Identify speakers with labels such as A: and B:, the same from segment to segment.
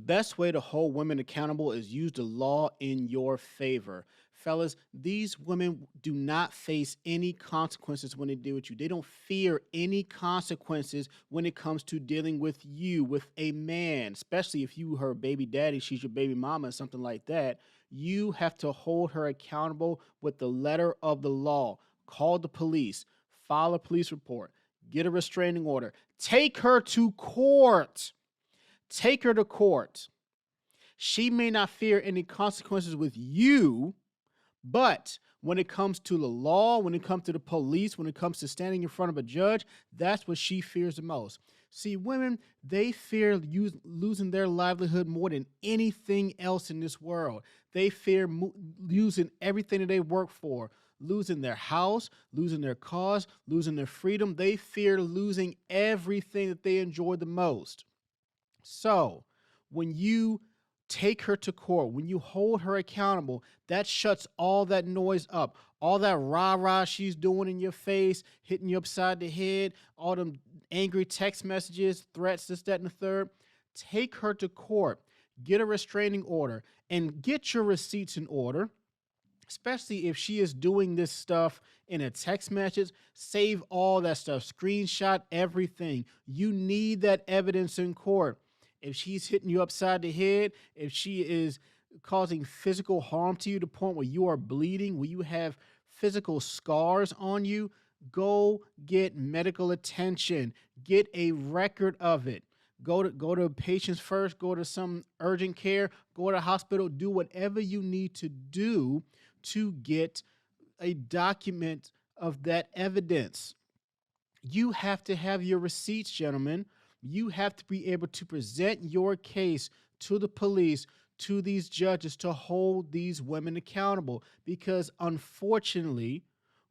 A: best way to hold women accountable is use the law in your favor. Fellas, these women do not face any consequences when they deal with you. They don't fear any consequences when it comes to dealing with you, with a man, especially if you her baby daddy, she's your baby mama, or something like that. You have to hold her accountable with the letter of the law. Call the police, file a police report, get a restraining order, take her to court. Take her to court. She may not fear any consequences with you, but when it comes to the law, when it comes to the police, when it comes to standing in front of a judge, that's what she fears the most. See, women, they fear losing their livelihood more than anything else in this world. They fear losing everything that they work for, losing their house, losing their cars, losing their freedom. They fear losing everything that they enjoy the most. So when you take her to court, when you hold her accountable, that shuts all that noise up. All that rah-rah she's doing in your face, hitting you upside the head, all them angry text messages, threats, this, that, and the third. Take her to court, get a restraining order, and get your receipts in order. Especially if she is doing this stuff in a text message, save all that stuff, screenshot everything. You need that evidence in court. If she's hitting you upside the head, if she is causing physical harm to you to the point where you are bleeding, where you have physical scars on you, go get medical attention. Get a record of it. Go to patients first, go to some urgent care, go to the hospital, do whatever you need to do to get a document of that evidence. You have to have your receipts, gentlemen. You have to be able to present your case to the police, to these judges, to hold these women accountable. Because unfortunately,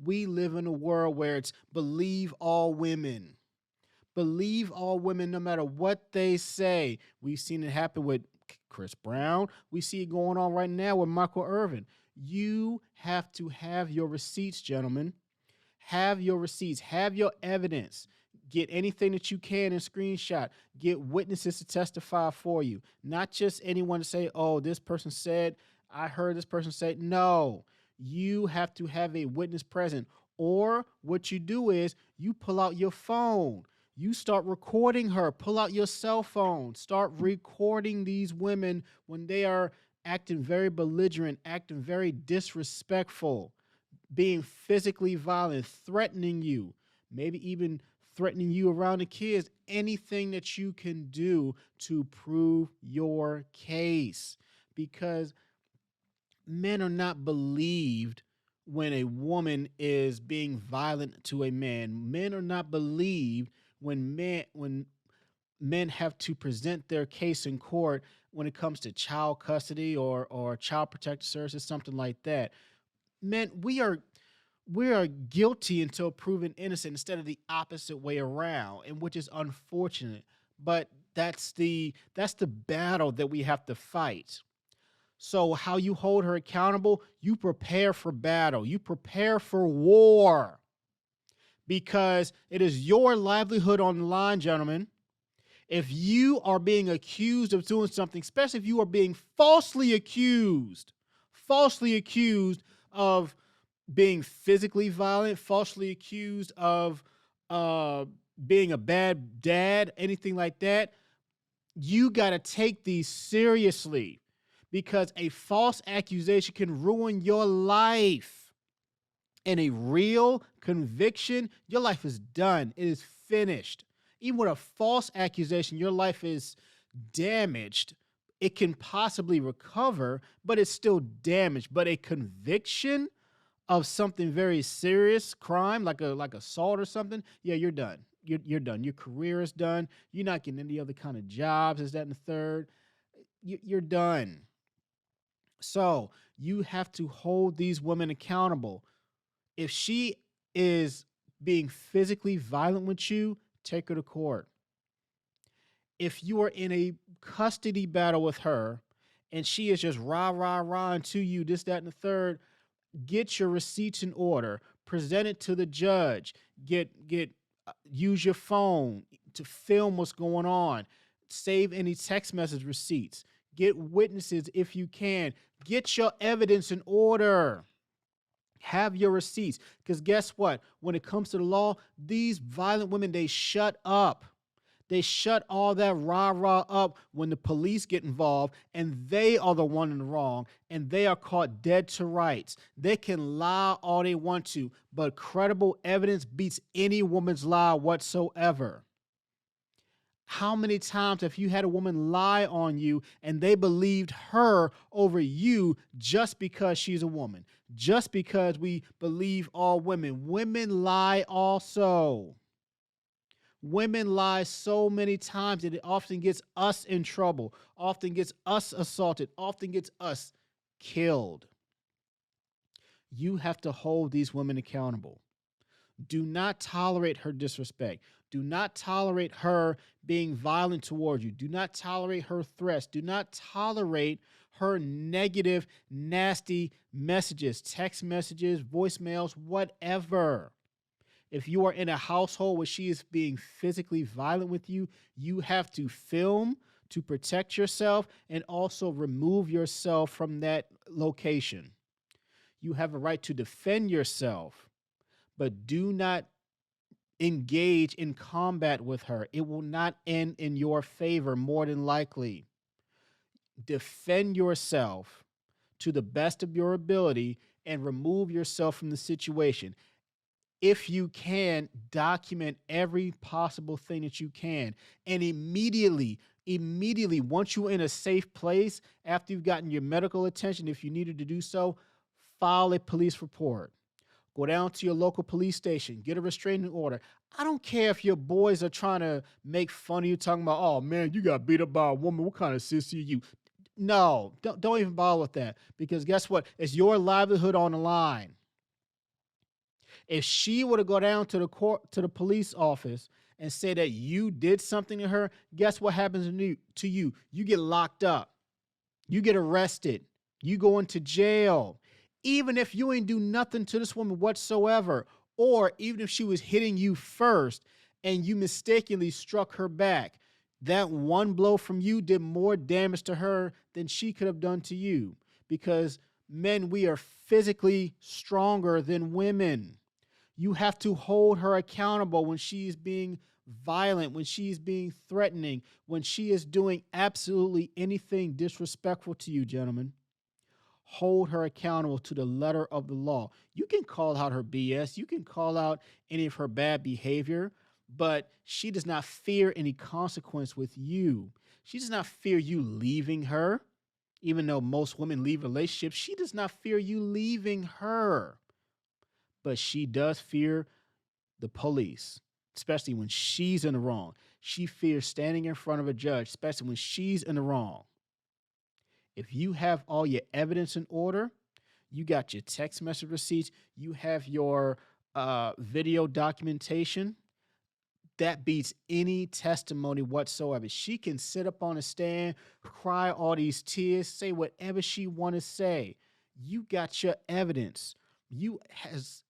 A: we live in a world where it's believe all women. Believe all women no matter what they say. We've seen it happen with Chris Brown. We see it going on right now with Michael Irvin. You have to have your receipts, gentlemen. Have your receipts. Have your evidence. Get anything that you can in screenshot. Get witnesses to testify for you. Not just anyone to say, oh, this person said, I heard this person say. No, you have to have a witness present. Or what you do is you pull out your phone. You start recording her. Pull out your cell phone. Start recording these women when they are acting very belligerent, acting very disrespectful, being physically violent, threatening you, maybe even threatening you around the kids. Anything that you can do to prove your case, because men are not believed when a woman is being violent to a man. Men are not believed when men have to present their case in court when it comes to child custody or child protective services, something like that. Men, we are guilty until proven innocent instead of the opposite way around, and which is unfortunate. But that's the battle that we have to fight. So how you hold her accountable, you prepare for battle, you prepare for war, because it is your livelihood on the line, gentlemen. If you are being accused of doing something, especially if you are being falsely accused of being physically violent, falsely accused of being a bad dad, anything like that, you got to take these seriously, because a false accusation can ruin your life. And a real conviction, your life is done. It is finished. Even with a false accusation, your life is damaged. It can possibly recover, but it's still damaged. But a conviction of something very serious, crime, like assault or something, yeah, you're done. You're done. Your career is done. You're not getting any other kind of jobs, is that and the third. You're done. So you have to hold these women accountable. If she is being physically violent with you, take her to court. If you are in a custody battle with her and she is just rah to you, this, that, and the third, get your receipts in order. Present it to the judge. Use your phone to film what's going on. Save any text message receipts. Get witnesses if you can. Get your evidence in order. Have your receipts. Because guess what? When it comes to the law, these violent women, they shut up. They shut all that rah-rah up when the police get involved, and they are the one in the wrong, and they are caught dead to rights. They can lie all they want to, but credible evidence beats any woman's lie whatsoever. How many times have you had a woman lie on you and they believed her over you just because she's a woman? Just because we believe all women. Women lie also. Women lie so many times that it often gets us in trouble, often gets us assaulted, often gets us killed. You have to hold these women accountable. Do not tolerate her disrespect. Do not tolerate her being violent towards you. Do not tolerate her threats. Do not tolerate her negative, nasty messages, text messages, voicemails, whatever. If you are in a household where she is being physically violent with you, you have to film to protect yourself and also remove yourself from that location. You have a right to defend yourself, but do not engage in combat with her. It will not end in your favor, more than likely. Defend yourself to the best of your ability and remove yourself from the situation. If you can, document every possible thing that you can. And immediately, once you're in a safe place, after you've gotten your medical attention, if you needed to do so, file a police report. Go down to your local police station, get a restraining order. I don't care if your boys are trying to make fun of you, talking about, oh man, you got beat up by a woman. What kind of sissy are you? No, don't even bother with that, because guess what? It's your livelihood on the line. If she were to go down to the police office and say that you did something to her, guess what happens to you? You get locked up. You get arrested. You go into jail. Even if you ain't do nothing to this woman whatsoever, or even if she was hitting you first and you mistakenly struck her back, that one blow from you did more damage to her than she could have done to you. Because men, we are physically stronger than women. You have to hold her accountable when she's being violent, when she's being threatening, when she is doing absolutely anything disrespectful to you, gentlemen. Hold her accountable to the letter of the law. You can call out her BS. You can call out any of her bad behavior, but she does not fear any consequence with you. She does not fear you leaving her, even though most women leave relationships. She does not fear you leaving her. But she does fear the police, especially when she's in the wrong. She fears standing in front of a judge, especially when she's in the wrong. If you have all your evidence in order, you got your text message receipts, you have your video documentation, that beats any testimony whatsoever. She can sit up on a stand, cry all these tears, say whatever she want to say. You got your evidence. You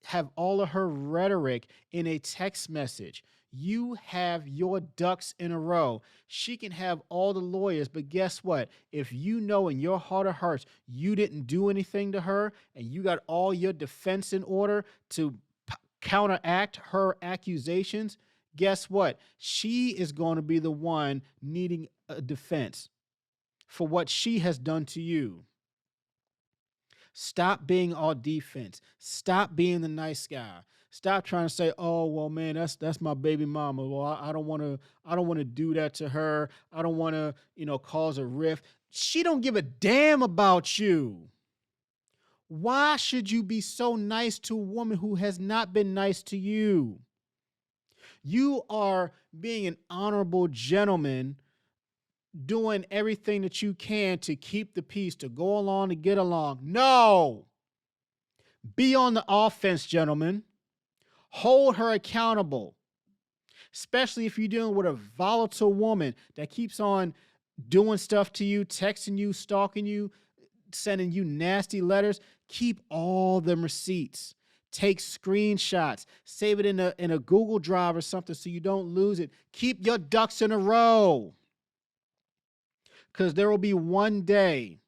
A: have all of her rhetoric in a text message. You have your ducks in a row. She can have all the lawyers, but guess what? If you know in your heart of hearts you didn't do anything to her and you got all your defense in order to counteract her accusations, guess what? She is going to be the one needing a defense for what she has done to you. Stop being all defense. Stop being the nice guy. Stop trying to say, "Oh, well, man, that's my baby mama. Well, I don't want to do that to her. I don't want to, cause a rift." She don't give a damn about you. Why should you be so nice to a woman who has not been nice to you? You are being an honorable gentleman, doing everything that you can to keep the peace, to go along, to get along. No. Be on the offense, gentlemen. Hold her accountable, especially if you're dealing with a volatile woman that keeps on doing stuff to you, texting you, stalking you, sending you nasty letters. Keep all them receipts. Take screenshots. Save it in a Google Drive or something so you don't lose it. Keep your ducks in a row. because there will be one day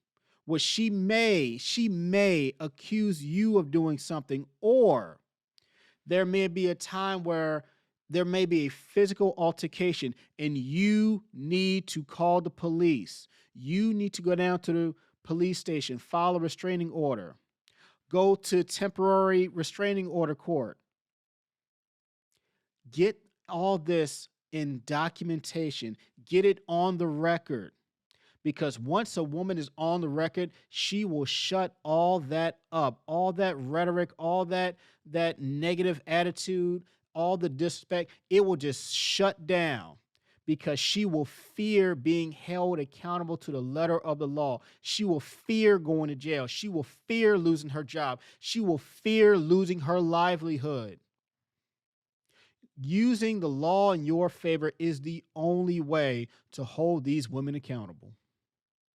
A: where she may accuse you of doing something, or there may be a time where there may be a physical altercation and you need to call the police. You need to go down to the police station, file a restraining order, go to temporary restraining order court. Get all this in documentation, get it on the record. Because once a woman is on the record, she will shut all that up, all that rhetoric, all that negative attitude, all the disrespect. It will just shut down because she will fear being held accountable to the letter of the law. She will fear going to jail. She will fear losing her job. She will fear losing her livelihood. Using the law in your favor is the only way to hold these women accountable.